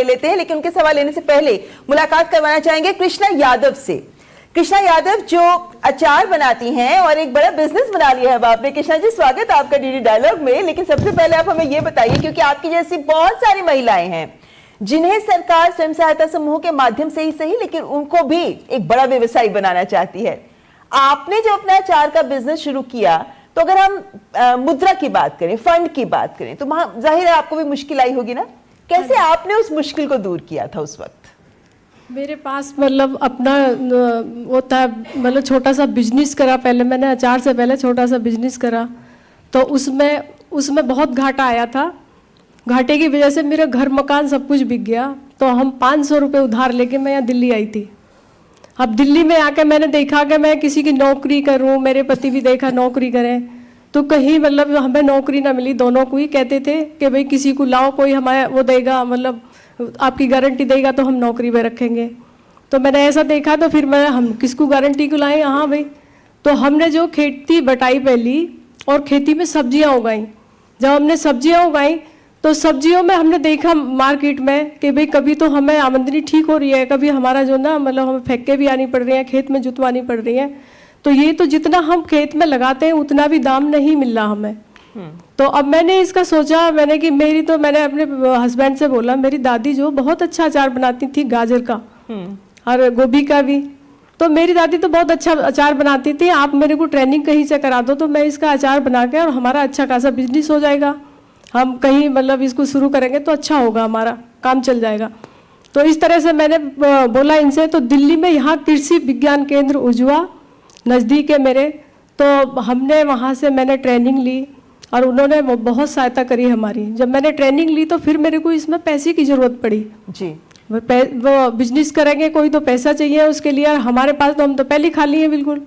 लेते हैं, लेकिन उनके सवाल लेने से पहले मुलाकात करवाना चाहेंगे कृष्णा यादव से। कृष्णा यादव जो अचार बनाती हैं और एक बड़ा बिजनेस बना लिया है आपने। कृष्णा जी, स्वागत है आपका डीडी डायलॉग में। लेकिन सबसे पहले आप हमें ये बताइए, क्योंकि आपकी जैसी बहुत सारी महिलाएं हैं जिन्हें सरकार स्वयं सहायता समूह के माध्यम से ही सही, लेकिन उनको भी एक बड़ा व्यवसायी बनाना चाहती है। आपने जो अपना अचार का बिजनेस शुरू किया, तो अगर हम मुद्रा की बात करें, फंड की बात करें, तो वहां जाहिर है आपको भी मुश्किल आई होगी ना। कैसे आपने उस मुश्किल को दूर किया था उस वक्त? मेरे पास मतलब अपना वो था, मतलब छोटा सा बिजनेस करा। पहले मैंने अचार से पहले छोटा सा बिजनेस करा, तो उसमें बहुत घाटा आया था। घाटे की वजह से मेरा घर मकान सब कुछ बिक गया। तो हम 500 रुपये उधार लेके मैं यहाँ दिल्ली आई थी। अब दिल्ली में आके मैंने देखा कि मैं किसी की नौकरी करूँ, मेरे पति भी देखा नौकरी करें, तो कहीं मतलब हमें नौकरी ना मिली। दोनों को ही कहते थे कि भाई किसी को लाओ, कोई हमारे वो देगा, मतलब आपकी गारंटी देगा तो हम नौकरी में रखेंगे। तो मैंने ऐसा देखा, तो फिर हम किसको गारंटी को लाएं। हाँ भाई, तो हमने जो खेती बटाई पहली और खेती में सब्जियां उगाई। जब हमने सब्जियां उगाई तो सब्जियों में हमने देखा मार्केट में कि भाई कभी तो हमें आमदनी ठीक हो रही है, कभी हमारा जो ना मतलब हमें फेंके भी आनी पड़ रही है, खेत में जुतवानी पड़ रही है। तो ये तो जितना हम खेत में लगाते हैं उतना भी दाम नहीं मिल रहा हमें। तो अब मैंने इसका सोचा, मैंने अपने हस्बैंड से बोला, मेरी दादी जो बहुत अच्छा अचार बनाती थी, गाजर का और गोभी का भी, तो मेरी दादी तो बहुत अच्छा अचार बनाती थी। आप मेरे को ट्रेनिंग कहीं से करा दो तो मैं इसका अचार बना के, और हमारा अच्छा खासा बिजनेस हो जाएगा। हम कहीं मतलब इसको शुरू करेंगे तो अच्छा होगा, हमारा काम चल जाएगा। तो इस तरह से मैंने बोला इनसे। तो दिल्ली में यहाँ कृषि विज्ञान केंद्र उजवा नज़दीक है मेरे, तो हमने वहाँ से मैंने ट्रेनिंग ली और उन्होंने बहुत सहायता करी हमारी। जब मैंने ट्रेनिंग ली तो फिर मेरे को इसमें पैसे की ज़रूरत पड़ी जी। वो बिजनेस करेंगे कोई तो पैसा चाहिए उसके लिए, हमारे पास तो हम तो पहले खाली हैं बिल्कुल।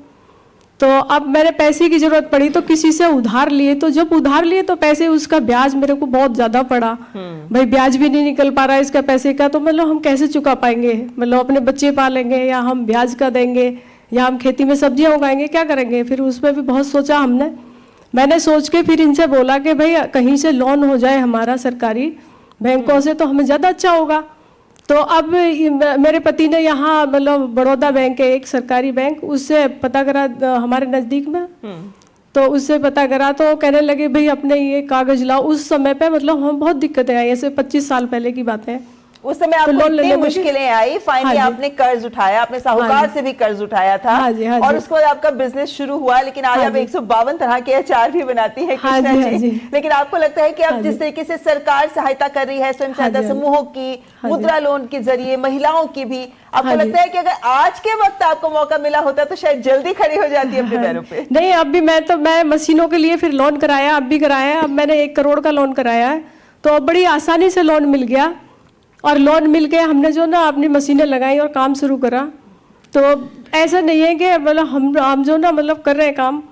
तो अब मैंने पैसे की ज़रूरत पड़ी तो किसी से उधार लिए। तो जब उधार लिए तो पैसे, उसका ब्याज मेरे को बहुत ज़्यादा पड़ा। भाई ब्याज भी नहीं निकल पा रहा है इसका पैसे का, तो मतलब हम कैसे चुका पाएंगे? मतलब अपने बच्चे पालेंगे या हम ब्याज का देंगे या हम खेती में सब्जियां उगाएंगे, क्या करेंगे? फिर उसमें भी बहुत सोचा मैंने सोच के फिर इनसे बोला कि भाई कहीं से लोन हो जाए हमारा सरकारी बैंकों से तो हमें ज़्यादा अच्छा होगा। तो अब मेरे पति ने यहाँ मतलब बड़ौदा बैंक है एक सरकारी बैंक, उससे पता करा हमारे नज़दीक में। तो उससे पता करा तो कहने लगे भाई अपने ये कागज़ लाओ। उस समय पे मतलब हम बहुत दिक्कतें आई, ऐसे 25 साल पहले की बात है। उस समय आपको इतनी मुश्किलें आई, फाइनली आपने कर्ज उठाया, आपने साहूकार से भी कर्ज उठाया था। और उसके बाद आपका बिजनेस शुरू हुआ। लेकिन आज आप 152 तरह के अचार भी बनाती है कृष्णा जी। लेकिन आपको लगता है कि अब जिस तरीके से सरकार सहायता कर रही है स्वयं सहायता समूहों की, मुद्रा लोन के जरिए, महिलाओं की भी, आपको लगता है कि अगर आज के वक्त आपको मौका मिला होता तो शायद जल्दी खड़ी हो जाती अपने पैरों पे? नहीं, अब भी मैं मशीनों के लिए फिर लोन कराया, अब भी कराया। अब मैंने 1 करोड़ का लोन कराया है, तो अब बड़ी आसानी से लोन मिल गया। और लोन मिल के हमने जो ना अपनी मशीनें लगाई और काम शुरू करा। तो ऐसा नहीं है कि मतलब हम जो ना मतलब कर रहे हैं काम,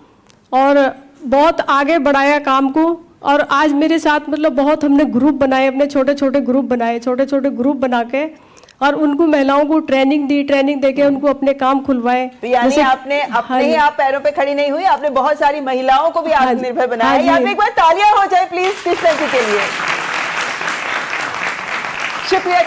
और बहुत आगे बढ़ाया काम को। और आज मेरे साथ मतलब बहुत हमने ग्रुप बनाए, अपने छोटे छोटे ग्रुप बनाए, छोटे छोटे ग्रुप बना के, और उनको महिलाओं को ट्रेनिंग दी, ट्रेनिंग देके उनको अपने काम खुलवाए। तो यानी आपने अपने ही आप पैरों पे खड़ी नहीं हुई, आपने बहुत सारी महिलाओं को भी आत्मनिर्भर बनाया। यहाँ पे एक बार तालियां हो जाए प्लीज कृष्णा जी के लिए। शुक्रिया।